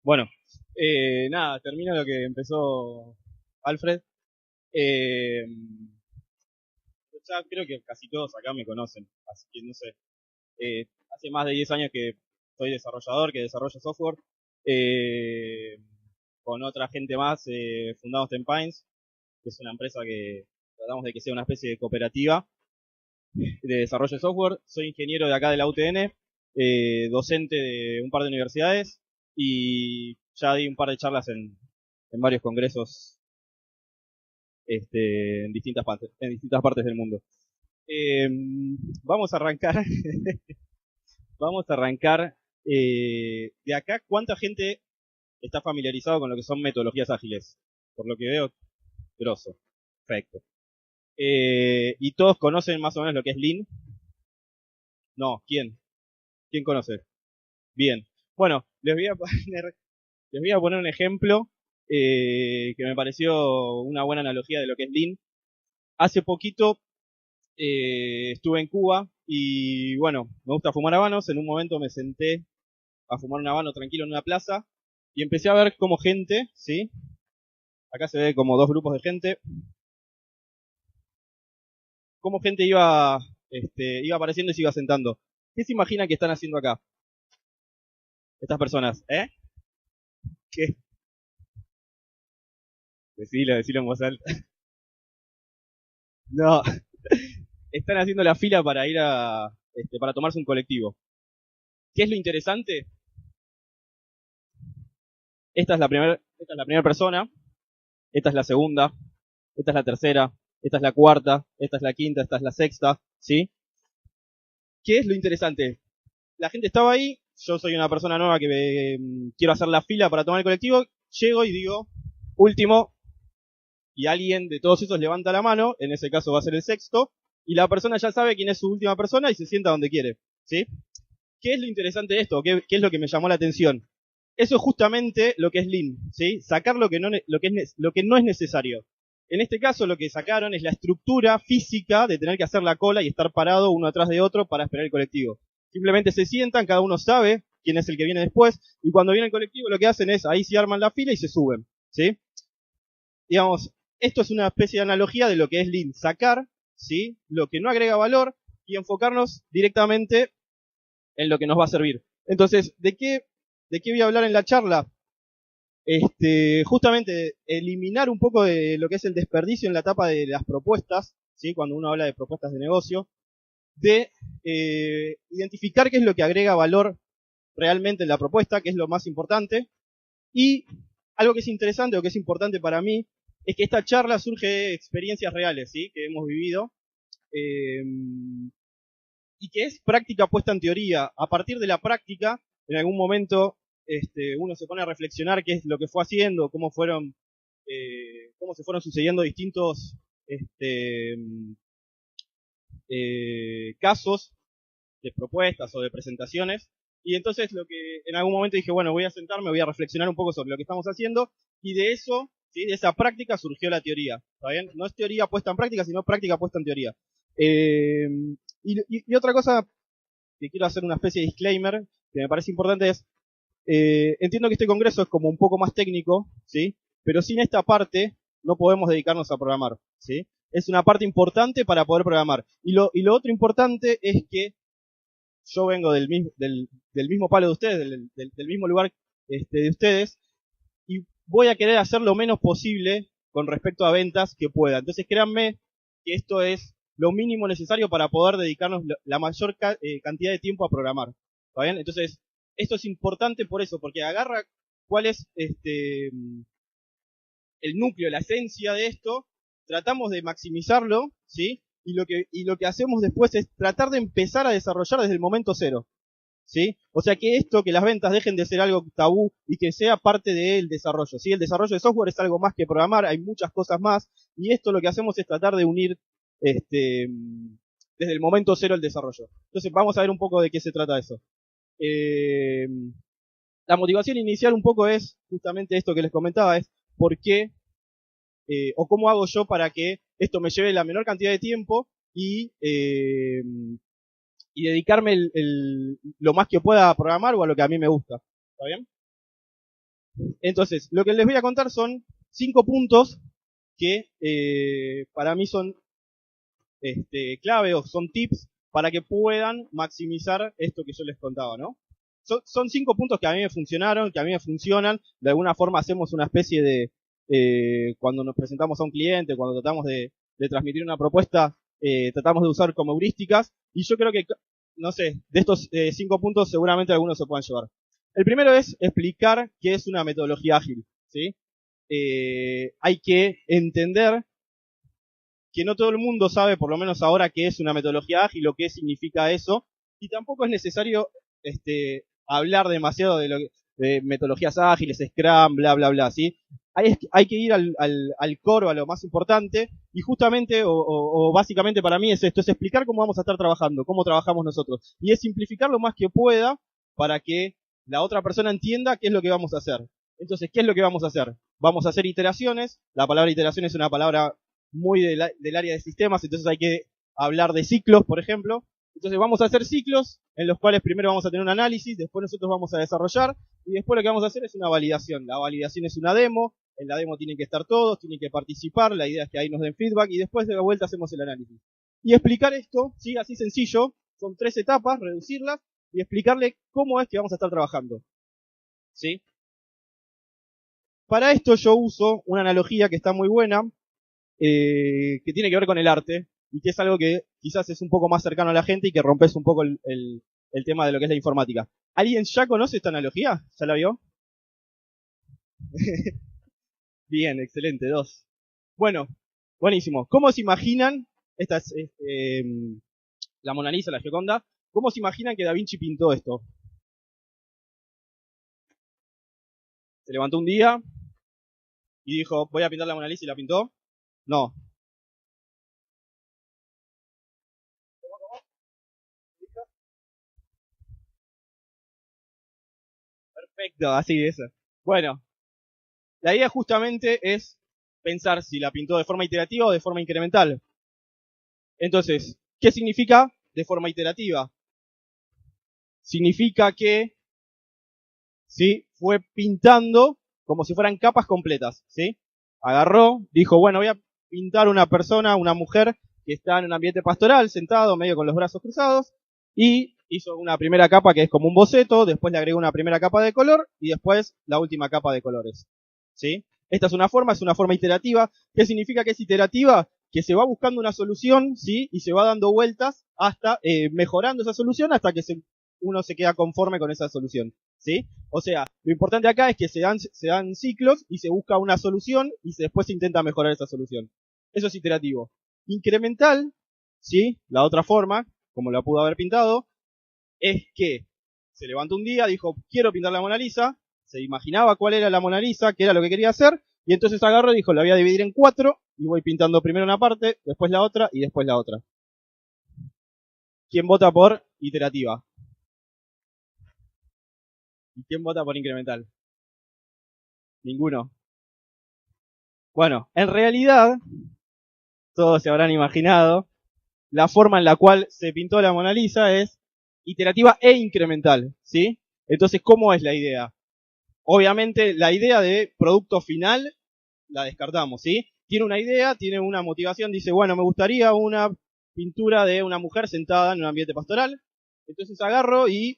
Bueno, nada, termino lo que empezó Alfred. Eh, ya creo que casi todos acá me conocen, así que no sé. Hace más de 10 años que soy desarrollador, que desarrollo software. Eh, con otra gente más fundamos Tempines, que es una empresa que tratamos de que sea una especie de cooperativa de desarrollo de software. Soy ingeniero de acá de la UTN, docente de un par de universidades y ya di un par de charlas en varios congresos en distintas partes del mundo. Eh, vamos a arrancar, vamos a arrancar de acá. ¿Cuánta gente está familiarizado con lo que son metodologías ágiles? Por lo que veo, grosso. Perfecto. ¿Y todos conocen más o menos lo que es Lean? No, ¿quién? ¿Quién conoce? Bien. Bueno, les voy a poner un ejemplo que me pareció una buena analogía de lo que es Lean. Hace poquito estuve en Cuba y bueno, me gusta fumar habanos. En un momento me senté a fumar un habano tranquilo en una plaza y empecé a ver cómo gente, ¿sí? Acá se ve como dos grupos de gente, cómo gente iba apareciendo y se iba sentando. ¿Qué se imagina que están haciendo acá estas personas? ¿Eh? ¿Qué? Decilo en voz alta. No, están haciendo la fila para ir para tomarse un colectivo. ¿Qué es lo interesante? Esta es la primera persona, esta es la segunda, esta es la tercera, esta es la cuarta, esta es la quinta, esta es la sexta, ¿sí? ¿Qué es lo interesante? La gente estaba ahí, yo soy una persona nueva que quiero hacer la fila para tomar el colectivo, llego y digo, último, y alguien de todos esos levanta la mano, en ese caso va a ser el sexto, y la persona ya sabe quién es su última persona y se sienta donde quiere, ¿sí? ¿Qué es lo interesante de esto? ¿Qué es lo que me llamó la atención? Eso es justamente lo que es Lean, ¿sí? Sacar lo que no es necesario. En este caso lo que sacaron es la estructura física de tener que hacer la cola y estar parado uno atrás de otro para esperar el colectivo. Simplemente se sientan, cada uno sabe quién es el que viene después, y cuando viene el colectivo lo que hacen es, ahí sí arman la fila y se suben, ¿sí? Digamos, esto es una especie de analogía de lo que es Lean, sacar, ¿sí? Lo que no agrega valor y enfocarnos directamente en lo que nos va a servir. Entonces, de qué voy a hablar en la charla? Justamente eliminar un poco de lo que es el desperdicio en la etapa de las propuestas, ¿sí? Cuando uno habla de propuestas de negocio, de identificar qué es lo que agrega valor realmente en la propuesta, que es lo más importante, y algo que es interesante o que es importante para mí, es que esta charla surge de experiencias reales, ¿sí? Que hemos vivido, eh, y que es práctica puesta en teoría. A partir de la práctica, en algún momento uno se pone a reflexionar qué es lo que fue haciendo, cómo se fueron sucediendo distintos este, casos de propuestas o de presentaciones. Y entonces lo que en algún momento dije, bueno, voy a sentarme, voy a reflexionar un poco sobre lo que estamos haciendo, y de eso, ¿sí? De esa práctica surgió la teoría. ¿Está bien? No es teoría puesta en práctica, sino práctica puesta en teoría. Eh, y otra cosa que quiero hacer una especie de disclaimer que me parece importante es, entiendo que este congreso es como un poco más técnico, ¿sí? Pero sin esta parte no podemos dedicarnos a programar, ¿sí? Es una parte importante para poder programar. Y lo otro importante es que yo vengo del mismo palo de ustedes, del mismo lugar de ustedes, y voy a querer hacer lo menos posible con respecto a ventas que pueda. Entonces créanme que esto es lo mínimo necesario para poder dedicarnos la mayor cantidad de tiempo a programar. ¿Está bien? Entonces, esto es importante por eso, porque agarra cuál es el núcleo, la esencia de esto, tratamos de maximizarlo, ¿sí? Y lo que hacemos después es tratar de empezar a desarrollar desde el momento cero, ¿sí? O sea, que esto, que las ventas dejen de ser algo tabú y que sea parte del desarrollo, ¿sí? El desarrollo de software es algo más que programar, hay muchas cosas más, y esto lo que hacemos es tratar de unir desde el momento cero el desarrollo. Entonces, vamos a ver un poco de qué se trata eso. Eh, la motivación inicial un poco es justamente esto que les comentaba, es por qué o cómo hago yo para que esto me lleve la menor cantidad de tiempo y dedicarme lo más que pueda a programar o a lo que a mí me gusta. ¿Está bien? Entonces, lo que les voy a contar son 5 puntos que para mí son clave o son tips para que puedan maximizar esto que yo les contaba, ¿no? Son 5 puntos que a mí me funcionaron, que a mí me funcionan. De alguna forma hacemos una especie de, cuando nos presentamos a un cliente, cuando tratamos de transmitir una propuesta, tratamos de usar como heurísticas. Y yo creo que, no sé, de estos 5 puntos seguramente algunos se puedan llevar. El primero es explicar qué es una metodología ágil, ¿sí? Hay que entender que no todo el mundo sabe, por lo menos ahora, qué es una metodología ágil o qué significa eso, y tampoco es necesario hablar demasiado de metodologías ágiles, Scrum, bla, bla, bla, ¿sí? Hay que ir al core, a lo más importante, y justamente, o básicamente para mí es esto, es explicar cómo vamos a estar trabajando, cómo trabajamos nosotros, y es simplificar lo más que pueda para que la otra persona entienda qué es lo que vamos a hacer. Entonces, ¿qué es lo que vamos a hacer? Vamos a hacer iteraciones. La palabra iteración es una palabra muy del área de sistemas, entonces hay que hablar de ciclos, por ejemplo. Entonces vamos a hacer ciclos en los cuales primero vamos a tener un análisis, después nosotros vamos a desarrollar y después lo que vamos a hacer es una validación. La validación es una demo, en la demo tienen que estar todos, tienen que participar, la idea es que ahí nos den feedback y después de vuelta hacemos el análisis. Y explicar esto, ¿sí? Así sencillo, son 3 etapas, reducirlas y explicarle cómo es que vamos a estar trabajando, ¿sí? Para esto yo uso una analogía que está muy buena, que tiene que ver con el arte y que es algo que quizás es un poco más cercano a la gente y que rompes un poco el tema de lo que es la informática. ¿Alguien ya conoce esta analogía? ¿Ya la vio? Bien, excelente, 2. Bueno, buenísimo. ¿Cómo se imaginan, esta es la Mona Lisa, la Gioconda, cómo se imaginan que Da Vinci pintó esto? Se levantó un día y dijo, voy a pintar la Mona Lisa y la pintó. No. Perfecto, así es. Bueno, la idea justamente es pensar si la pintó de forma iterativa o de forma incremental. Entonces, ¿qué significa de forma iterativa? Significa que ¿sí? Fue pintando como si fueran capas completas, ¿sí? Agarró, dijo, bueno, voy a pintar una persona, una mujer que está en un ambiente pastoral, sentado, medio con los brazos cruzados, y hizo una primera capa que es como un boceto, después le agregó una primera capa de color, y después la última capa de colores, ¿sí? Esta es una forma iterativa. ¿Qué significa que es iterativa? Que se va buscando una solución, ¿sí? Y se va dando vueltas hasta mejorando esa solución hasta que uno se queda conforme con esa solución, ¿sí? O sea, lo importante acá es que se dan ciclos y se busca una solución y después se intenta mejorar esa solución. Eso es iterativo. Incremental, ¿sí? La otra forma, como la pudo haber pintado, es que se levantó un día, dijo, quiero pintar la Mona Lisa, se imaginaba cuál era la Mona Lisa, qué era lo que quería hacer, y entonces agarró y dijo, la voy a dividir en 4 y voy pintando primero una parte, después la otra y después la otra. ¿Quién vota por iterativa? ¿Y quién vota por incremental? Ninguno. Bueno, en realidad, todos se habrán imaginado, la forma en la cual se pintó la Mona Lisa es iterativa e incremental, ¿sí? Entonces, ¿cómo es la idea? Obviamente, la idea de producto final la descartamos, ¿sí? Tiene una idea, tiene una motivación, dice, bueno, me gustaría una pintura de una mujer sentada en un ambiente pastoral. Entonces agarro y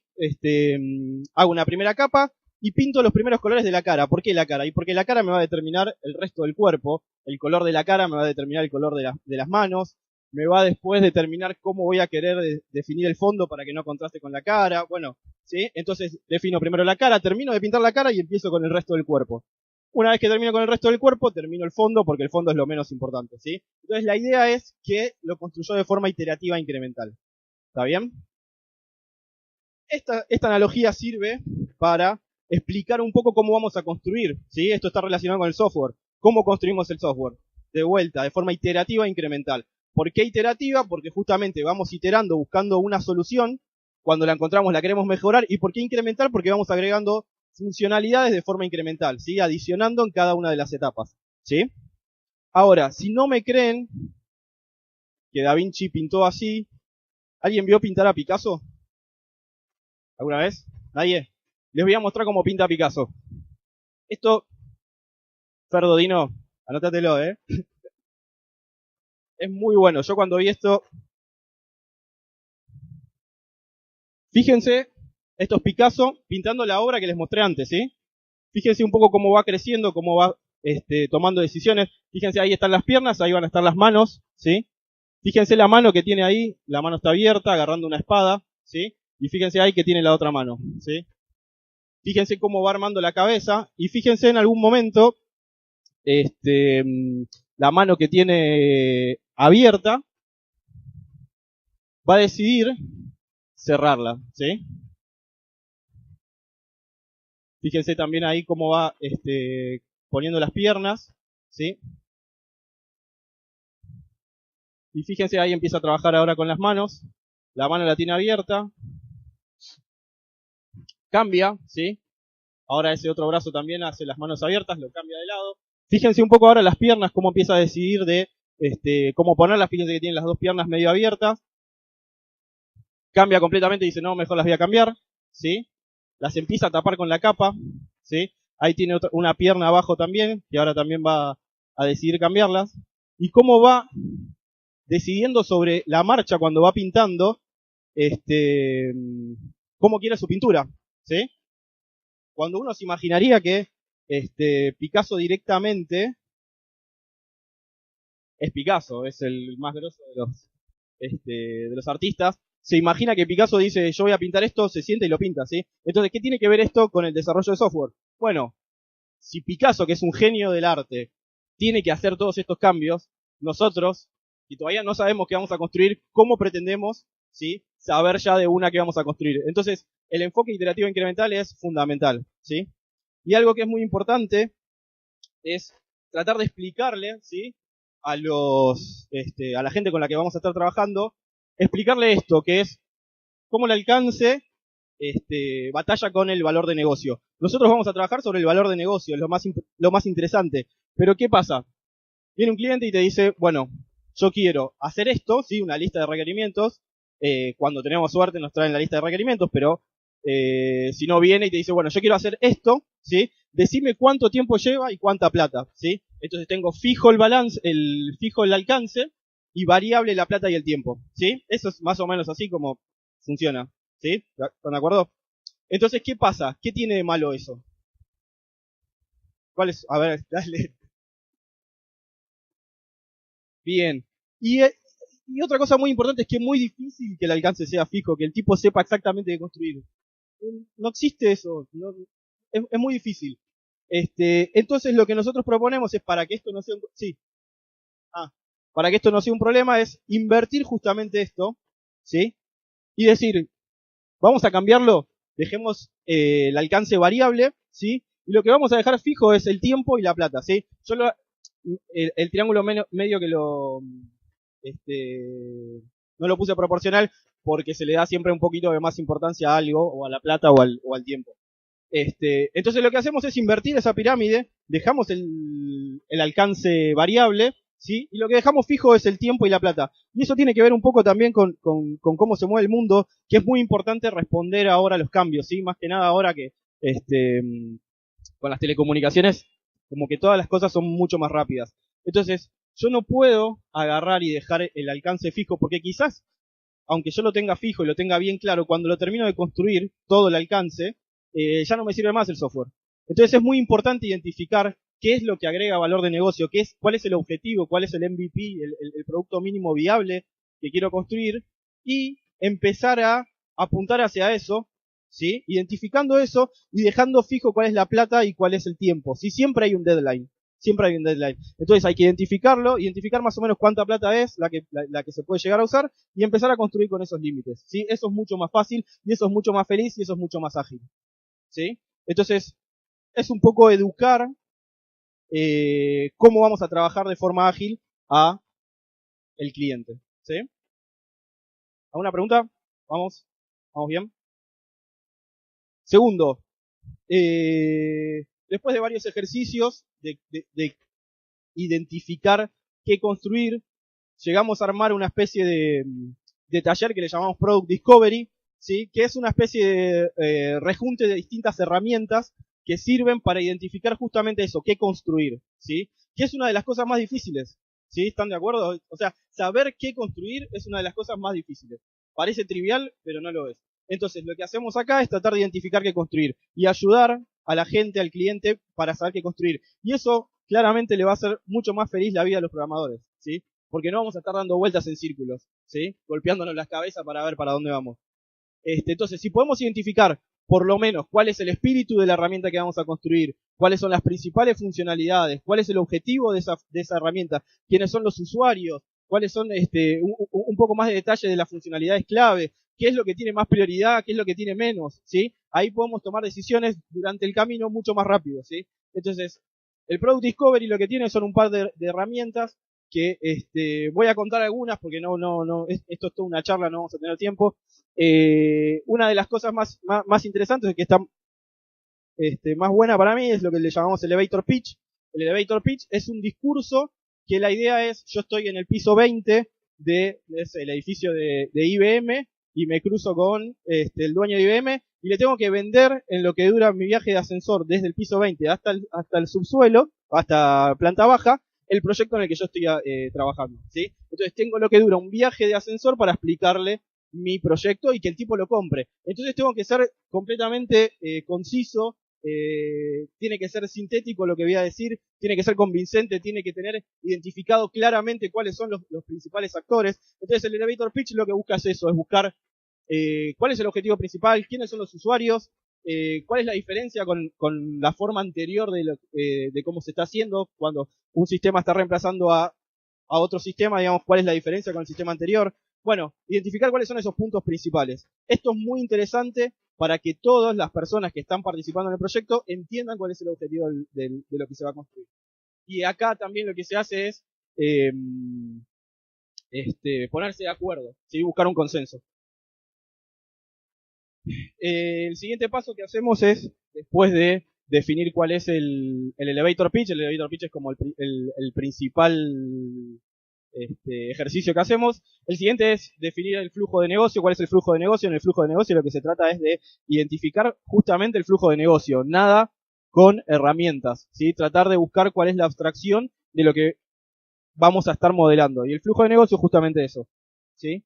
hago una primera capa y pinto los primeros colores de la cara. ¿Por qué la cara? Y porque la cara me va a determinar el resto del cuerpo. El color de la cara me va a determinar el color de las manos. Me va después a determinar cómo voy a querer definir el fondo para que no contraste con la cara. Bueno, ¿sí? Entonces defino primero la cara, termino de pintar la cara y empiezo con el resto del cuerpo. Una vez que termino con el resto del cuerpo, termino el fondo porque el fondo es lo menos importante, ¿sí? Entonces la idea es que lo construyó de forma iterativa e incremental. ¿Está bien? Esta analogía sirve para explicar un poco cómo vamos a construir, ¿sí? Esto está relacionado con el software. ¿Cómo construimos el software? De vuelta, de forma iterativa e incremental. ¿Por qué iterativa? Porque justamente vamos iterando, buscando una solución. Cuando la encontramos la queremos mejorar. ¿Y por qué incremental? Porque vamos agregando funcionalidades de forma incremental, ¿sí? Adicionando en cada una de las etapas, ¿sí? Ahora, si no me creen que Da Vinci pintó así, ¿alguien vio pintar a Picasso? ¿Alguna vez? ¿Nadie? Les voy a mostrar cómo pinta Picasso. Esto, Ferdodino, anótatelo, es muy bueno. Yo cuando vi esto, fíjense, esto es Picasso pintando la obra que les mostré antes, ¿sí? Fíjense un poco cómo va creciendo, cómo va tomando decisiones. Fíjense, ahí están las piernas, ahí van a estar las manos, ¿sí? Fíjense la mano que tiene ahí, la mano está abierta, agarrando una espada, ¿sí? Y fíjense ahí que tiene la otra mano, ¿sí? Fíjense cómo va armando la cabeza, y fíjense en algún momento, la mano que tiene abierta, va a decidir cerrarla, ¿sí? Fíjense también ahí cómo va poniendo las piernas, ¿sí? Y fíjense ahí empieza a trabajar ahora con las manos. La mano la tiene abierta. Cambia, ¿sí? Ahora ese otro brazo también hace las manos abiertas, lo cambia de lado. Fíjense un poco ahora las piernas, cómo empieza a decidir de cómo ponerlas. Fíjense que tiene las dos piernas medio abiertas. Cambia completamente y dice, no, mejor las voy a cambiar, ¿sí? Las empieza a tapar con la capa, ¿sí? Ahí tiene una pierna abajo también, que ahora también va a decidir cambiarlas. Y cómo va decidiendo sobre la marcha cuando va pintando, cómo quiere su pintura, ¿sí? Cuando uno se imaginaría que Picasso directamente es Picasso, es el más grosso de los artistas, se imagina que Picasso dice, yo voy a pintar esto, se siente y lo pinta, ¿sí? Entonces, ¿qué tiene que ver esto con el desarrollo de software? Bueno, si Picasso, que es un genio del arte, tiene que hacer todos estos cambios, nosotros, y todavía no sabemos qué vamos a construir, ¿cómo pretendemos, ¿sí?, saber ya de una que vamos a construir? Entonces, el enfoque iterativo incremental es fundamental, ¿sí? Y algo que es muy importante es tratar de explicarle, ¿sí?, a la gente con la que vamos a estar trabajando, explicarle esto, que es cómo el alcance batalla con el valor de negocio. Nosotros vamos a trabajar sobre el valor de negocio, es lo más interesante. Pero ¿qué pasa? Viene un cliente y te dice, bueno, yo quiero hacer esto, ¿sí?, una lista de requerimientos. Cuando tenemos suerte nos traen la lista de requerimientos, pero si no viene y te dice, bueno, yo quiero hacer esto, ¿sí?, decime cuánto tiempo lleva y cuánta plata, ¿sí? Entonces tengo fijo el balance, fijo el alcance y variable la plata y el tiempo, ¿sí? Eso es más o menos así como funciona, ¿sí? ¿Están de acuerdo? Entonces, ¿qué pasa? ¿Qué tiene de malo eso? ¿Cuál es? A ver, dale. Bien. Y otra cosa muy importante es que es muy difícil que el alcance sea fijo, que el tipo sepa exactamente qué construir. No existe eso. Es muy difícil. Entonces lo que nosotros proponemos es para que esto no sea para que esto no sea un problema es invertir justamente esto, ¿sí? Y decir, vamos a cambiarlo, dejemos el alcance variable, ¿sí? Y lo que vamos a dejar fijo es el tiempo y la plata, ¿sí? El triángulo medio que no lo puse proporcional porque se le da siempre un poquito de más importancia a algo, o a la plata o al tiempo. Entonces lo que hacemos es invertir esa pirámide, dejamos el alcance variable, ¿sí? Y lo que dejamos fijo es el tiempo y la plata. Y eso tiene que ver un poco también con cómo se mueve el mundo, que es muy importante responder ahora a los cambios, ¿sí? Más que nada ahora que con las telecomunicaciones, como que todas las cosas son mucho más rápidas. Entonces, yo no puedo agarrar y dejar el alcance fijo, porque quizás, aunque yo lo tenga fijo y lo tenga bien claro, cuando lo termino de construir, todo el alcance, ya no me sirve más el software. Entonces es muy importante identificar qué es lo que agrega valor de negocio, cuál es el objetivo, cuál es el MVP, el producto mínimo viable que quiero construir, y empezar a apuntar hacia eso, ¿sí? Identificando eso y dejando fijo cuál es la plata y cuál es el tiempo, ¿sí? Siempre hay un deadline. Siempre hay un deadline. Entonces hay que identificarlo, identificar más o menos cuánta plata es la que se puede llegar a usar y empezar a construir con esos límites, ¿sí? Eso es mucho más fácil y eso es mucho más feliz y eso es mucho más ágil, ¿sí? Entonces, es un poco educar cómo vamos a trabajar de forma ágil a el cliente, ¿sí? ¿Alguna pregunta? ¿Vamos bien? Segundo, después de varios ejercicios de identificar qué construir, llegamos a armar una especie de taller que le llamamos Product Discovery, ¿sí? Que es una especie de rejunte de distintas herramientas que sirven para identificar justamente eso, qué construir, ¿sí? Que es una de las cosas más difíciles, ¿sí? ¿Están de acuerdo? O sea, saber qué construir es una de las cosas más difíciles. Parece trivial, pero no lo es. Entonces, lo que hacemos acá es tratar de identificar qué construir y ayudar a la gente, al cliente, para saber qué construir. Y eso claramente le va a hacer mucho más feliz la vida a los programadores, ¿sí? Porque no vamos a estar dando vueltas en círculos, ¿sí? Golpeándonos las cabezas para ver para dónde vamos. Entonces, si podemos identificar por lo menos cuál es el espíritu de la herramienta que vamos a construir, cuáles son las principales funcionalidades, cuál es el objetivo de esa herramienta, quiénes son los usuarios, cuáles son un poco más de detalle de las funcionalidades clave, qué es lo que tiene más prioridad, qué es lo que tiene menos, ¿sí? Ahí podemos tomar decisiones durante el camino mucho más rápido, ¿sí? Entonces, el Product Discovery lo que tiene son un par de herramientas que voy a contar algunas porque esto es toda una charla, no vamos a tener tiempo. Una de las cosas más interesantes que está más buena para mí es lo que le llamamos Elevator Pitch. El Elevator Pitch es un discurso que la idea es, yo estoy en el piso 20 del edificio de IBM y me cruzo con el dueño de IBM y le tengo que vender en lo que dura mi viaje de ascensor desde el piso 20 hasta el subsuelo, hasta planta baja, el proyecto en el que yo estoy trabajando, ¿sí? Entonces tengo lo que dura un viaje de ascensor para explicarle mi proyecto y que el tipo lo compre. Entonces tengo que ser completamente conciso, tiene que ser sintético lo que voy a decir, tiene que ser convincente, tiene que tener identificado claramente cuáles son los principales actores. Entonces el Elevator Pitch lo que busca es eso, es buscar cuál es el objetivo principal, quiénes son los usuarios, cuál es la diferencia con la forma anterior de cómo se está haciendo cuando un sistema está reemplazando a otro sistema, digamos, cuál es la diferencia con el sistema anterior. Bueno, identificar cuáles son esos puntos principales. Esto es muy interesante para que todas las personas que están participando en el proyecto entiendan cuál es el objetivo de lo que se va a construir. Y acá también lo que se hace es ponerse de acuerdo, ¿sí? Buscar un consenso. El siguiente paso que hacemos es, después de definir cuál es el elevator pitch es como el principal ejercicio que hacemos. El siguiente es definir el flujo de negocio. ¿Cuál es el flujo de negocio? En el flujo de negocio lo que se trata es de identificar justamente el flujo de negocio, nada con herramientas, ¿sí? Tratar de buscar cuál es la abstracción de lo que vamos a estar modelando. Y el flujo de negocio es justamente eso, ¿sí?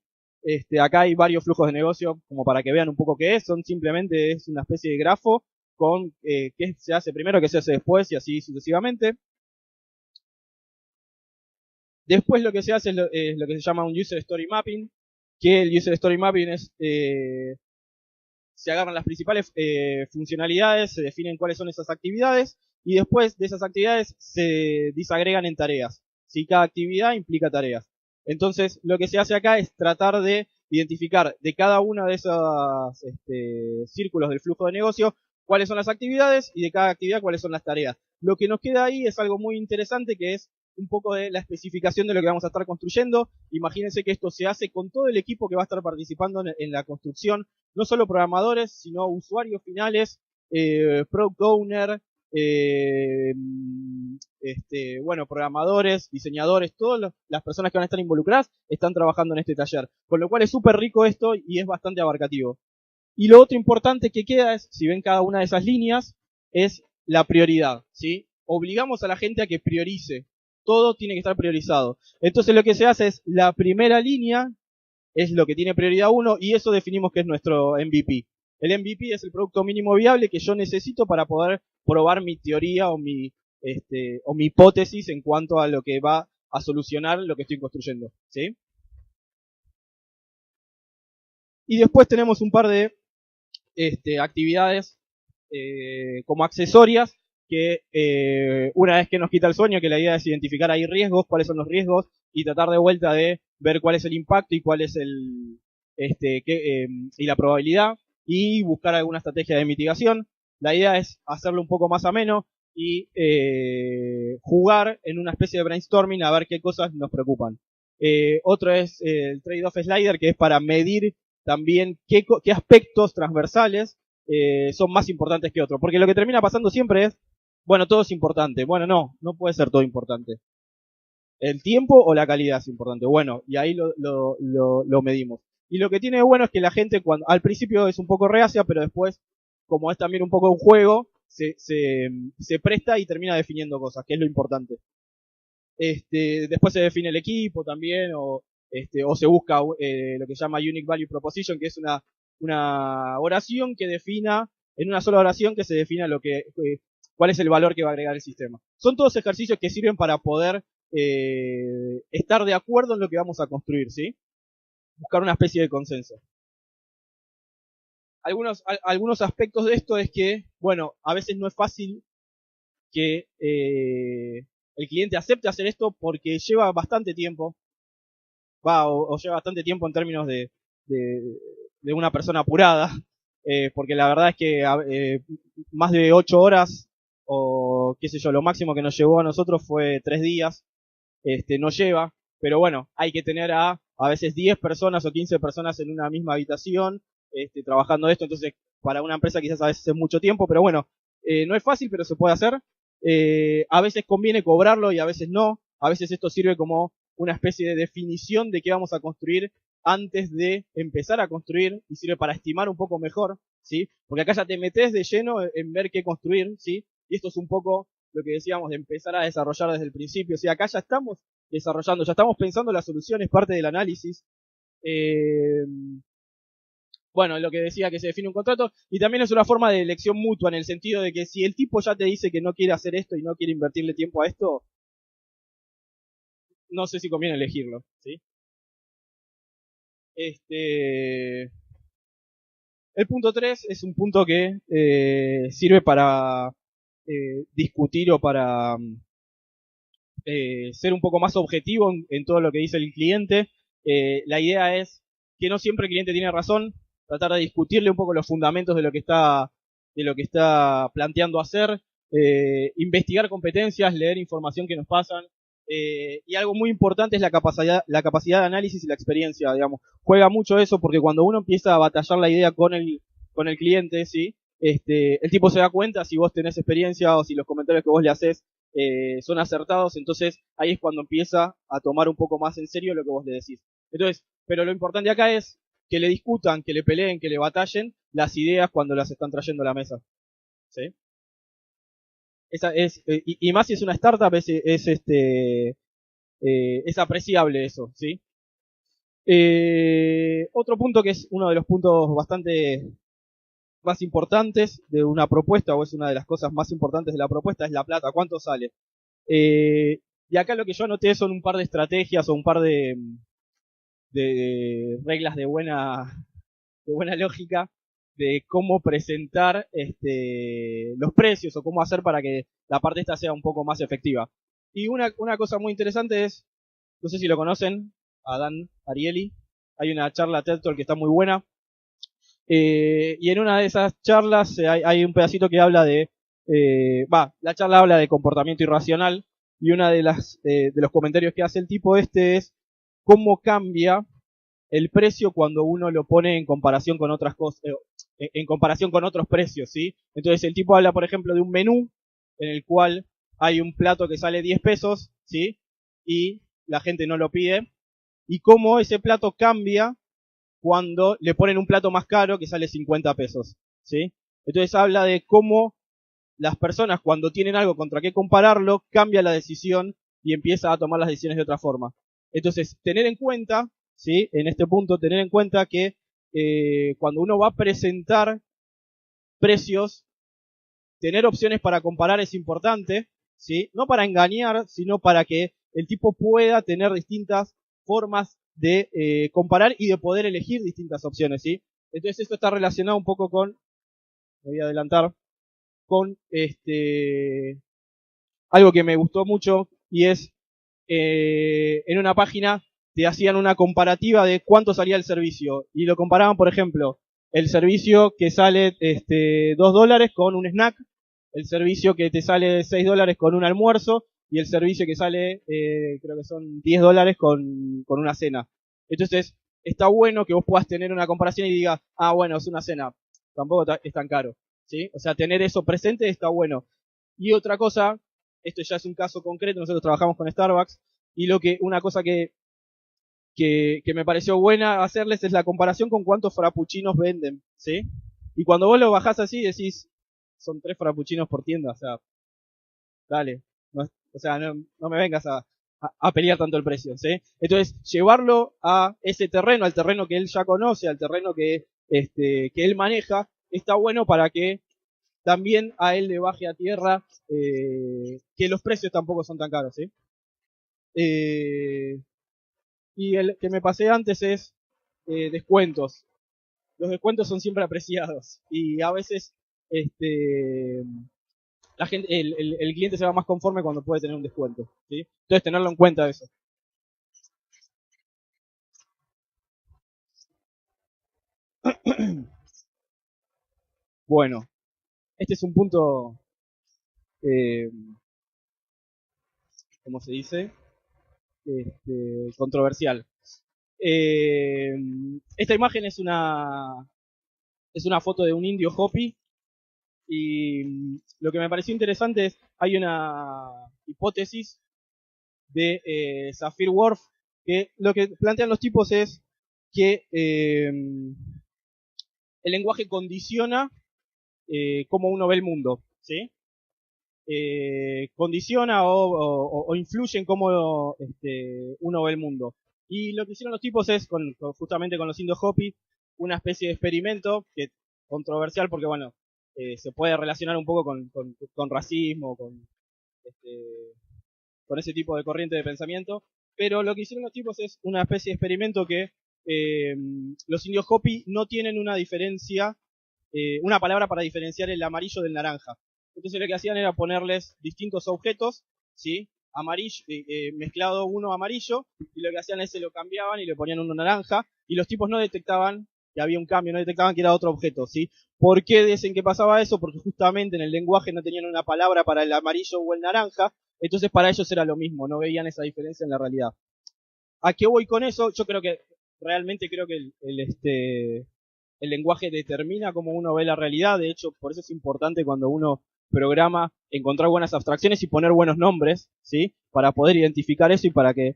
Acá hay varios flujos de negocio, como para que vean un poco qué es. Simplemente es una especie de grafo con qué se hace primero, qué se hace después y así sucesivamente. Después lo que se hace es lo que se llama un User Story Mapping, que el User Story Mapping es, se agarran las principales funcionalidades, se definen cuáles son esas actividades, y después de esas actividades se disagregan en tareas. ¿Sí? Cada actividad implica tareas. Entonces, lo que se hace acá es tratar de identificar de cada uno de esos círculos del flujo de negocio cuáles son las actividades y de cada actividad cuáles son las tareas. Lo que nos queda ahí es algo muy interesante, que es un poco de la especificación de lo que vamos a estar construyendo. Imagínense que esto se hace con todo el equipo que va a estar participando en la construcción, no solo programadores, sino usuarios finales, product owner, bueno, programadores, diseñadores, todas las personas que van a estar involucradas están trabajando en este taller. Con lo cual es súper rico esto y es bastante abarcativo. Y lo otro importante que queda es, si ven cada una de esas líneas, es la prioridad, ¿sí? Obligamos a la gente a que priorice. Todo tiene que estar priorizado. Entonces lo que se hace es, la primera línea es lo que tiene prioridad 1 y eso definimos que es nuestro MVP. El MVP es el producto mínimo viable que yo necesito para poder probar mi teoría o mi hipótesis en cuanto a lo que va a solucionar lo que estoy construyendo, ¿sí? Y después tenemos un par de actividades como accesorias que una vez que nos quita el sueño, que la idea es identificar ahí riesgos, cuáles son los riesgos y tratar de vuelta de ver cuál es el impacto y cuál es y la probabilidad y buscar alguna estrategia de mitigación. La idea es hacerlo un poco más ameno y jugar en una especie de brainstorming a ver qué cosas nos preocupan. Otro es el trade-off slider, que es para medir también qué aspectos transversales son más importantes que otros. Porque lo que termina pasando siempre es, bueno, todo es importante. Bueno, no puede ser todo importante. El tiempo o la calidad es importante. Bueno, y ahí lo medimos. Y lo que tiene de bueno es que la gente al principio es un poco reacia, pero después, como es también un poco un juego, se presta y termina definiendo cosas, que es lo importante. Después se define el equipo también, o se busca lo que se llama Unique Value Proposition, que es una oración que defina, en una sola oración que se defina cuál es el valor que va a agregar el sistema. Son todos ejercicios que sirven para poder estar de acuerdo en lo que vamos a construir, ¿sí? Buscar una especie de consenso. Algunos aspectos de esto es que, bueno, a veces no es fácil que el cliente acepte hacer esto porque lleva bastante tiempo, o lleva bastante tiempo en términos de una persona apurada, porque la verdad es que más de 8 horas, o qué sé yo, lo máximo que nos llevó a nosotros fue 3 días, no lleva, pero bueno, hay que tener a veces 10 personas o 15 personas en una misma habitación, trabajando esto, entonces para una empresa quizás a veces es mucho tiempo, pero bueno, no es fácil, pero se puede hacer. A veces conviene cobrarlo y a veces no. A veces esto sirve como una especie de definición de qué vamos a construir antes de empezar a construir y sirve para estimar un poco mejor, ¿sí? Porque acá ya te metes de lleno en ver qué construir, ¿sí? Y esto es un poco lo que decíamos de empezar a desarrollar desde el principio. O sea, acá ya estamos desarrollando, ya estamos pensando la solución, es parte del análisis. Bueno, lo que decía que se define un contrato, y también es una forma de elección mutua, en el sentido de que si el tipo ya te dice que no quiere hacer esto y no quiere invertirle tiempo a esto, no sé si conviene elegirlo, ¿sí? El punto 3 es un punto que sirve para discutir o para ser un poco más objetivo en todo lo que dice el cliente. La idea es que no siempre el cliente tiene razón, tratar de discutirle un poco los fundamentos de lo que está planteando hacer, investigar competencias, leer información que nos pasan, y algo muy importante es la capacidad de análisis y la experiencia, digamos. Juega mucho eso porque cuando uno empieza a batallar la idea con el cliente, ¿sí? El tipo se da cuenta si vos tenés experiencia o si los comentarios que vos le haces son acertados, entonces ahí es cuando empieza a tomar un poco más en serio lo que vos le decís. Entonces, pero lo importante acá es que le discutan, que le peleen, que le batallen las ideas cuando las están trayendo a la mesa. ¿Sí? Esa es, y más si es una startup, es apreciable eso, ¿sí? Otro punto que es uno de los puntos bastante más importantes de una propuesta, o es una de las cosas más importantes de la propuesta, es la plata. ¿Cuánto sale? Y acá lo que yo anoté son un par de estrategias o un par de reglas de buena lógica de cómo presentar los precios o cómo hacer para que la parte esta sea un poco más efectiva. Y una cosa muy interesante es, no sé si lo conocen, a Dan Ariely, hay una charla TED Talk que está muy buena, y en una de esas charlas hay un pedacito que habla la charla habla de comportamiento irracional, y una de los comentarios que hace el tipo es cómo cambia el precio cuando uno lo pone en comparación con otras cosas, en comparación con otros precios, ¿sí? Entonces el tipo habla, por ejemplo, de un menú en el cual hay un plato que sale 10 pesos, ¿sí? Y la gente no lo pide, y cómo ese plato cambia cuando le ponen un plato más caro que sale 50 pesos, ¿sí? Entonces habla de cómo las personas cuando tienen algo contra qué compararlo, cambia la decisión y empieza a tomar las decisiones de otra forma. Entonces, tener en cuenta, ¿sí? En este punto, tener en cuenta que cuando uno va a presentar precios, tener opciones para comparar es importante, ¿sí? No para engañar, sino para que el tipo pueda tener distintas formas de comparar y de poder elegir distintas opciones, ¿sí? Entonces esto está relacionado un poco con, me voy a adelantar, con algo que me gustó mucho, y es en una página te hacían una comparativa de cuánto salía el servicio y lo comparaban, por ejemplo, el servicio que sale $2 con un snack, el servicio que te sale $6 con un almuerzo y el servicio que sale creo que son $10 con una cena. Entonces está bueno que vos puedas tener una comparación y digas, ah, bueno, es una cena, tampoco es tan caro, ¿sí? O sea, tener eso presente está bueno. Y otra cosa, esto ya es un caso concreto, nosotros trabajamos con Starbucks, y una cosa que me pareció buena hacerles es la comparación con cuántos frappuccinos venden, ¿sí? Y cuando vos lo bajás así decís, son 3 frappuccinos por tienda, o sea, dale. O sea, no me vengas a pelear tanto el precio, ¿sí? Entonces, llevarlo a ese terreno, al terreno que él ya conoce, al terreno que él maneja, está bueno para que también a él le baje a tierra que los precios tampoco son tan caros, ¿sí? Y el que me pasé antes es descuentos. Los descuentos son siempre apreciados y a veces la gente, el cliente se va más conforme cuando puede tener un descuento, ¿sí? Entonces tenerlo en cuenta eso. Bueno, este es un punto, eh, ¿cómo se dice? Controversial. Esta imagen es una foto de un indio Hopi y lo que me pareció interesante es, hay una hipótesis de Sapir-Whorf que lo que plantean los tipos es que el lenguaje condiciona cómo uno ve el mundo, ¿sí? Condiciona o influye en cómo uno ve el mundo. Y lo que hicieron los tipos es, justamente con los indios Hopi, una especie de experimento que es controversial porque, bueno, se puede relacionar un poco con racismo, este, con ese tipo de corriente de pensamiento. Pero lo que hicieron los tipos es una especie de experimento que los indios Hopi no tienen una diferencia, una palabra para diferenciar el amarillo del naranja. Entonces lo que hacían era ponerles distintos objetos, ¿sí? Amarillo, mezclado uno amarillo, y lo que hacían es se lo cambiaban y le ponían uno naranja, y los tipos no detectaban que había un cambio, no detectaban que era otro objeto, ¿sí? ¿Por qué dicen que pasaba eso? Porque justamente en el lenguaje no tenían una palabra para el amarillo o el naranja, entonces para ellos era lo mismo, no veían esa diferencia en la realidad. ¿A qué voy con eso? Yo realmente creo que el lenguaje determina cómo uno ve la realidad. De hecho, por eso es importante cuando uno programa encontrar buenas abstracciones y poner buenos nombres, ¿sí? Para poder identificar eso y para que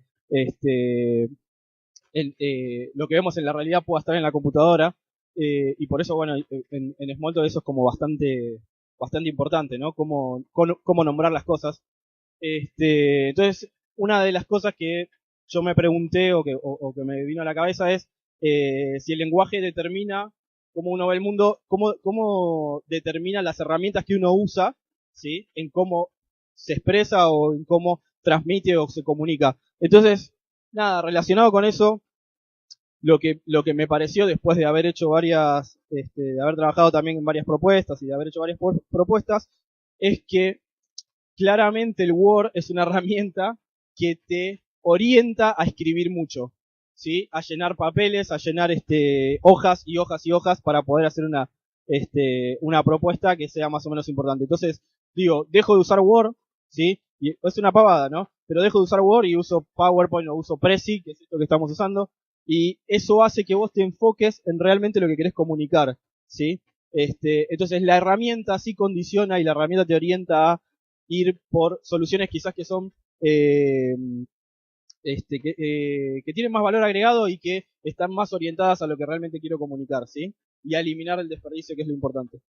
lo que vemos en la realidad pueda estar en la computadora. Y por eso, bueno, en Smalltalk eso es como bastante importante, ¿no? Cómo nombrar las cosas. Entonces, una de las cosas que yo me pregunté o que me vino a la cabeza es si el lenguaje determina cómo uno ve el mundo, cómo determina las herramientas que uno usa, ¿sí? En cómo se expresa o en cómo transmite o se comunica. Entonces, nada, relacionado con eso, lo que me pareció después de haber hecho de haber trabajado también en varias propuestas y de haber hecho varias propuestas, es que claramente el Word es una herramienta que te orienta a escribir mucho, ¿sí? A llenar papeles, a llenar hojas y hojas y hojas para poder hacer una propuesta que sea más o menos importante. Entonces, digo, dejo de usar Word, ¿sí? Y es una pavada, ¿no? Pero dejo de usar Word y uso PowerPoint o uso Prezi, que es esto que estamos usando, y eso hace que vos te enfoques en realmente lo que querés comunicar, ¿sí? Entonces la herramienta sí condiciona y la herramienta te orienta a ir por soluciones quizás que son que tienen más valor agregado y que están más orientadas a lo que realmente quiero comunicar, ¿sí? Y a eliminar el desperdicio, que es lo importante.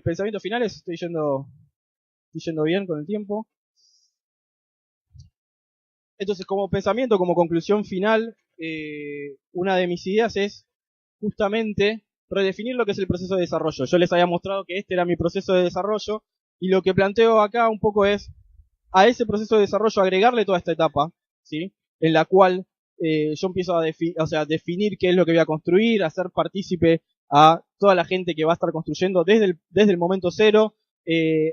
Pensamientos finales, estoy yendo bien con el tiempo. Entonces, como pensamiento, como conclusión final, una de mis ideas es justamente redefinir lo que es el proceso de desarrollo. Yo les había mostrado que este era mi proceso de desarrollo y lo que planteo acá un poco es a ese proceso de desarrollo agregarle toda esta etapa, ¿sí? En la cual yo empiezo a definir qué es lo que voy a construir, hacer partícipe a toda la gente que va a estar construyendo desde el momento cero,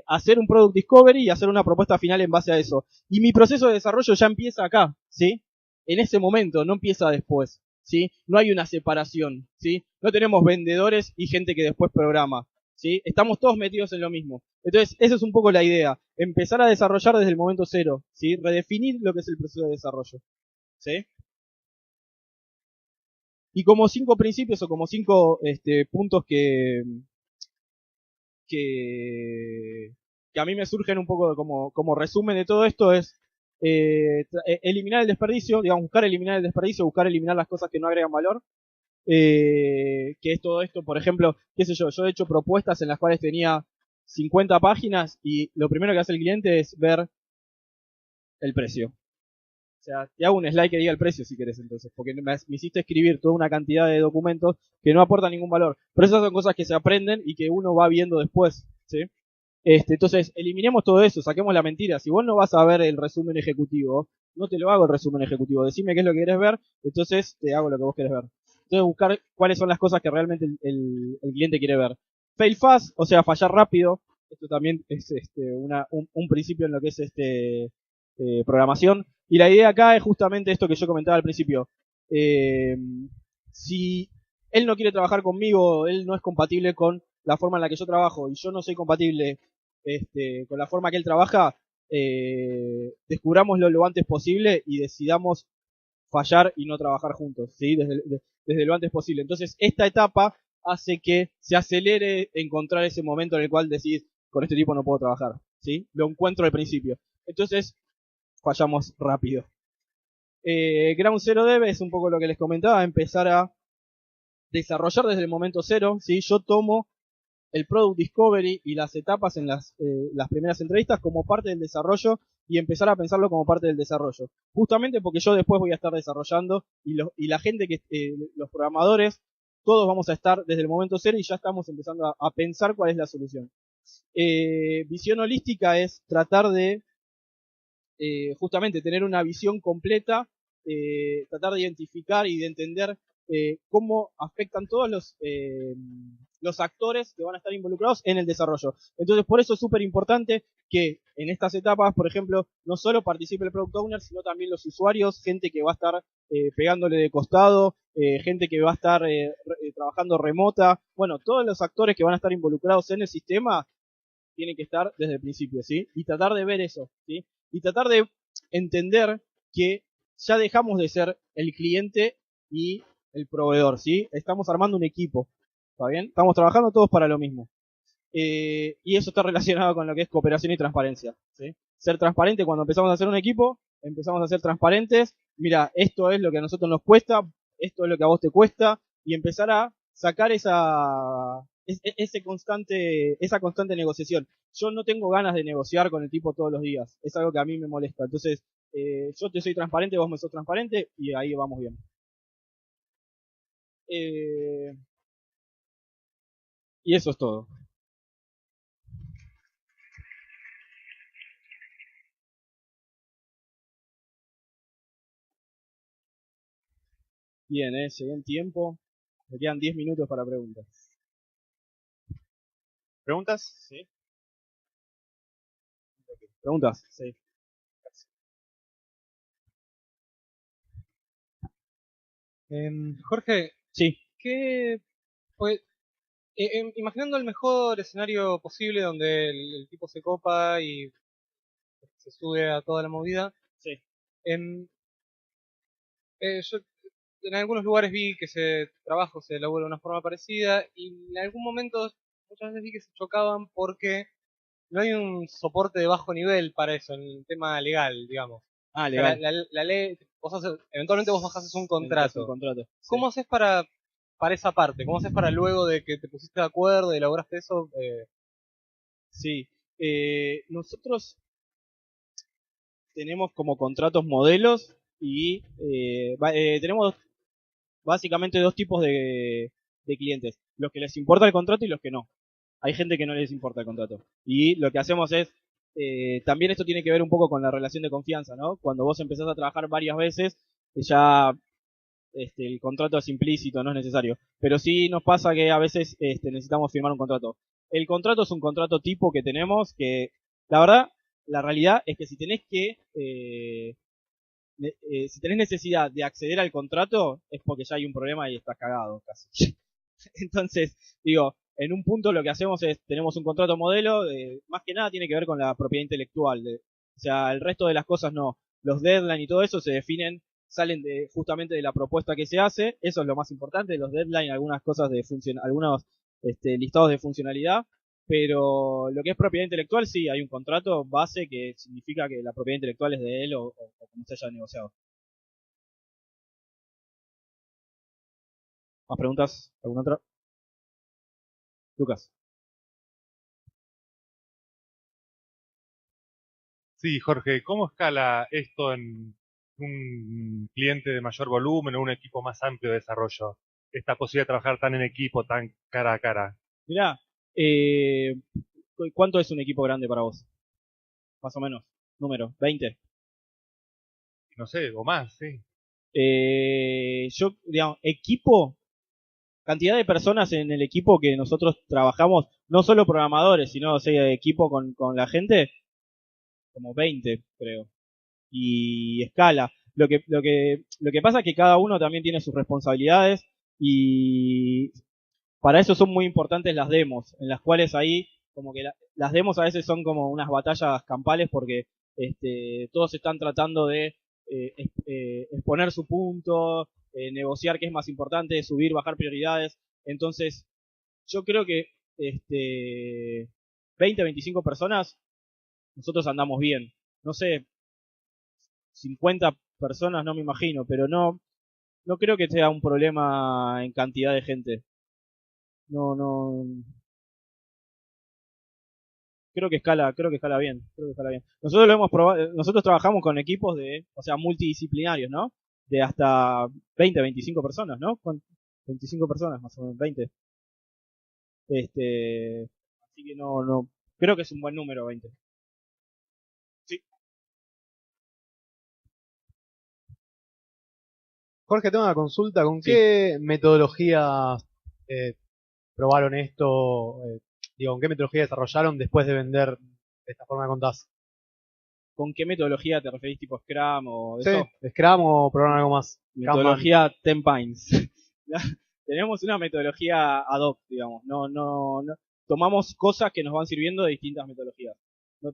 hacer un product discovery y hacer una propuesta final en base a eso. Y mi proceso de desarrollo ya empieza acá, ¿sí? En ese momento, no empieza después, ¿sí? No hay una separación, ¿sí? No tenemos vendedores y gente que después programa, ¿sí? Estamos todos metidos en lo mismo. Entonces, esa es un poco la idea. Empezar a desarrollar desde el momento cero, ¿sí? Redefinir lo que es el proceso de desarrollo, ¿sí? Y como 5 principios o como 5 puntos que, que a mí me surgen un poco como resumen de todo esto es eliminar el desperdicio, digamos, buscar eliminar el desperdicio, buscar eliminar las cosas que no agregan valor, que es todo esto, por ejemplo, qué sé yo he hecho propuestas en las cuales tenía 50 páginas y lo primero que hace el cliente es ver el precio. O sea, te hago un slide que diga el precio si querés entonces, porque me hiciste escribir toda una cantidad de documentos que no aportan ningún valor. Pero esas son cosas que se aprenden y que uno va viendo después, ¿sí? Entonces, eliminemos todo eso, saquemos la mentira. Si vos no vas a ver el resumen ejecutivo, no te lo hago el resumen ejecutivo. Decime qué es lo que querés ver, entonces te hago lo que vos querés ver. Entonces, buscar cuáles son las cosas que realmente el cliente quiere ver. Fail fast, o sea, fallar rápido. Esto también es un principio en lo que es programación. Y la idea acá es justamente esto que yo comentaba al principio. Si él no quiere trabajar conmigo, él no es compatible con la forma en la que yo trabajo y yo no soy compatible con la forma que él trabaja, descubrámoslo lo antes posible y decidamos fallar y no trabajar juntos, ¿sí? Desde lo antes posible. Entonces, esta etapa hace que se acelere encontrar ese momento en el cual decís, con este tipo no puedo trabajar, ¿sí? Lo encuentro al principio. Entonces, fallamos rápido. Ground Zero Dev es un poco lo que les comentaba, empezar a desarrollar desde el momento cero, ¿sí? Yo tomo el Product Discovery y las etapas en las primeras entrevistas como parte del desarrollo y empezar a pensarlo como parte del desarrollo. Justamente porque yo después voy a estar desarrollando y la gente los programadores, todos vamos a estar desde el momento cero y ya estamos empezando a pensar cuál es la solución. Visión holística es tratar de justamente tener una visión completa, tratar de identificar y de entender cómo afectan todos los actores que van a estar involucrados en el desarrollo. Entonces, por eso es súper importante que en estas etapas, por ejemplo, no solo participe el Product Owner, sino también los usuarios, gente que va a estar pegándole de costado, gente que va a estar trabajando remota. Bueno, todos los actores que van a estar involucrados en el sistema tienen que estar desde el principio, ¿sí? Y tratar de ver eso, ¿sí? Y tratar de entender que ya dejamos de ser el cliente y el proveedor, ¿sí? Estamos armando un equipo, ¿está bien? Estamos trabajando todos para lo mismo. Y eso está relacionado con lo que es cooperación y transparencia, ¿sí? Ser transparente cuando empezamos a hacer un equipo, empezamos a ser transparentes, mira, esto es lo que a nosotros nos cuesta, esto es lo que a vos te cuesta, y empezar a sacar esa constante negociación. Yo no tengo ganas de negociar con el tipo todos los días, es algo que a mí me molesta. Entonces, yo te soy transparente, vos me sos transparente, y ahí vamos bien. Y eso es todo. Bien, llegué en tiempo. Me quedan 10 minutos para preguntas. ¿Preguntas? ¿Sí? ¿Preguntas? Sí. Jorge, Sí. ¿qué, pues, imaginando el mejor escenario posible donde el tipo se copa y se sube a toda la movida, Sí. em, yo en algunos lugares vi que ese trabajo se elabora de una forma parecida y en algún momento muchas veces vi que se chocaban porque no hay un soporte de bajo nivel para eso, en el tema legal, digamos. Ah, O sea, legal. la ley, eventualmente vos bajás un Necesitas un contrato. contrato. Sí. ¿Cómo haces para esa parte? ¿Cómo haces para luego de que te pusiste de acuerdo y elaboraste eso? Sí. Nosotros tenemos como contratos modelos y tenemos básicamente dos tipos de clientes. Los que les importa el contrato y los que no. Hay gente que no les importa el contrato. Y lo que hacemos es, también esto tiene que ver un poco con la relación de confianza, ¿no? Cuando vos empezás a trabajar varias veces, ya el contrato es implícito, no es necesario. Pero sí nos pasa que a veces necesitamos firmar un contrato. El contrato es un contrato tipo que tenemos que, la verdad, la realidad es que si tenés necesidad de acceder al contrato, es porque ya hay un problema y estás cagado casi. Entonces, digo, en un punto lo que hacemos es, tenemos un contrato modelo, más que nada tiene que ver con la propiedad intelectual. O sea, el resto de las cosas no. Los deadline y todo eso se definen, salen justamente de la propuesta que se hace. Eso es lo más importante, los deadline, algunas cosas algunos listados de funcionalidad. Pero lo que es propiedad intelectual, sí, hay un contrato base que significa que la propiedad intelectual es de él o como se haya negociado. ¿Más preguntas? ¿Alguna otra? Lucas. Sí, Jorge, ¿cómo escala esto en un cliente de mayor volumen o un equipo más amplio de desarrollo? Esta posibilidad de trabajar tan en equipo, tan cara a cara. Mirá, ¿cuánto es un equipo grande para vos? Más o menos. Número, 20. No sé, o más, sí. Yo, digamos, equipo, cantidad de personas en el equipo que nosotros trabajamos, no solo programadores, sino, o sea, equipo con la gente, como 20, creo. Y escala. Lo que pasa es que cada uno también tiene sus responsabilidades y para eso son muy importantes las demos, en las cuales ahí, como que las demos a veces son como unas batallas campales porque todos están tratando de exponer su punto, negociar qué es más importante, subir, bajar prioridades. Entonces, yo creo que 20, 25 personas, nosotros andamos bien. No sé, 50 personas no me imagino, pero no creo que sea un problema en cantidad de gente. No, creo que escala bien, creo que escala bien. Nosotros lo hemos probado, nosotros trabajamos con equipos o sea, multidisciplinarios, ¿no? De hasta 20, 25 personas, ¿no? Con 25 personas, más o menos, 20. Así que no, creo que es un buen número, 20. Sí. Jorge, tengo una consulta. ¿Con Sí. qué metodologías probaron esto? Digo, ¿con qué metodología desarrollaron después de vender de esta forma que contás? ¿Con qué metodología te referís, tipo Scrum o Sí, eso? ¿Scrum o probaron algo más? Kanban. Metodología Ten Pines. Tenemos una metodología ad hoc, digamos. No. Tomamos cosas que nos van sirviendo de distintas metodologías. No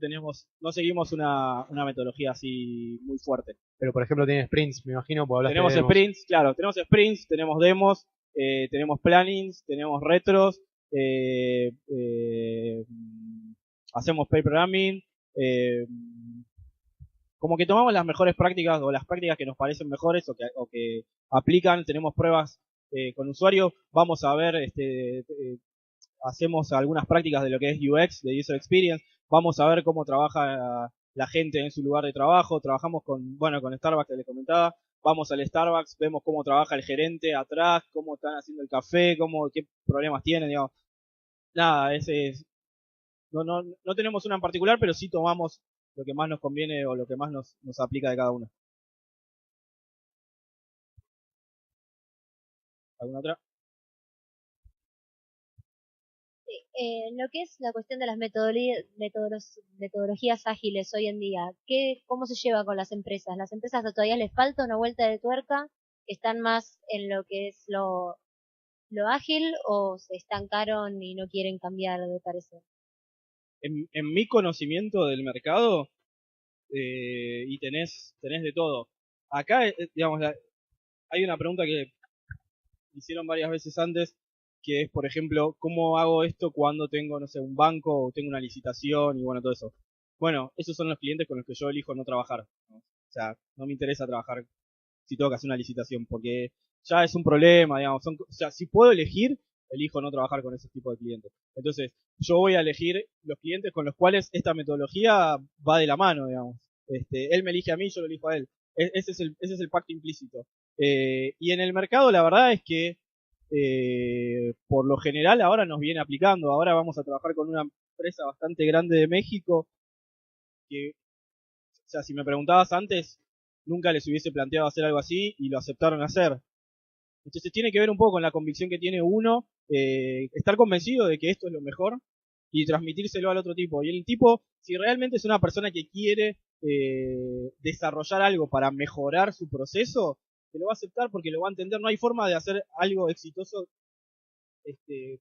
seguimos una metodología así muy fuerte. Pero por ejemplo tienen sprints, me imagino, porque hablaste Tenemos de demos. sprints, claro, tenemos sprints, tenemos demos, tenemos plannings, tenemos retros, hacemos pair programming, como que tomamos las mejores prácticas o las prácticas que nos parecen mejores o que aplican, tenemos pruebas con usuarios, vamos a ver, hacemos algunas prácticas de lo que es UX, de User Experience, vamos a ver cómo trabaja la gente en su lugar de trabajo, trabajamos con Starbucks que les comentaba, vamos al Starbucks, vemos cómo trabaja el gerente atrás, cómo están haciendo el café, qué problemas tienen, digamos. Nada, no tenemos una en particular, pero sí tomamos lo que más nos conviene o lo que más nos aplica de cada uno. ¿Alguna otra? Lo que es la cuestión de las metodologías ágiles hoy en día, ¿cómo se lleva con las empresas? ¿Las empresas todavía les falta una vuelta de tuerca? ¿Están más en lo que es lo ágil o se estancaron y no quieren cambiar de parecer? En mi conocimiento del mercado, y tenés de todo. Acá, digamos, hay una pregunta que hicieron varias veces antes, que es, por ejemplo, ¿cómo hago esto cuando tengo, no sé, un banco o tengo una licitación y bueno, todo eso? Bueno, esos son los clientes con los que yo elijo no trabajar, ¿no? O sea, no me interesa trabajar si tengo que hacer una licitación, porque ya es un problema, digamos. O sea, si puedo elegir, elijo no trabajar con ese tipo de clientes. Entonces, yo voy a elegir los clientes con los cuales esta metodología va de la mano, digamos. Él me elige a mí, yo lo elijo a él. Ese es el pacto implícito. Y en el mercado la verdad es que por lo general ahora nos viene aplicando. Ahora vamos a trabajar con una empresa bastante grande de México que, o sea, si me preguntabas antes, nunca les hubiese planteado hacer algo así y lo aceptaron hacer. Entonces tiene que ver un poco con la convicción que tiene uno, estar convencido de que esto es lo mejor y transmitírselo al otro tipo. Y el tipo, si realmente es una persona que quiere desarrollar algo para mejorar su proceso, te lo va a aceptar porque lo va a entender. No hay forma de hacer algo exitoso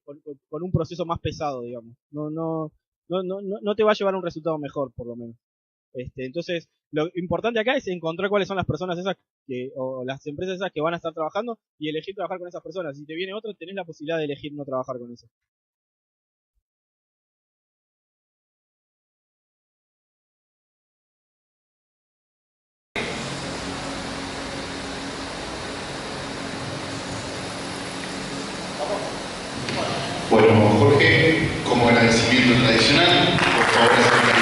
con un proceso más pesado, digamos. No te va a llevar a un resultado mejor, por lo menos. Entonces, lo importante acá es encontrar cuáles son las personas esas o las empresas esas que van a estar trabajando y elegir trabajar con esas personas. Si te viene otro, tenés la posibilidad de elegir no trabajar con eso. Bueno, Jorge, como agradecimiento tradicional, por favor,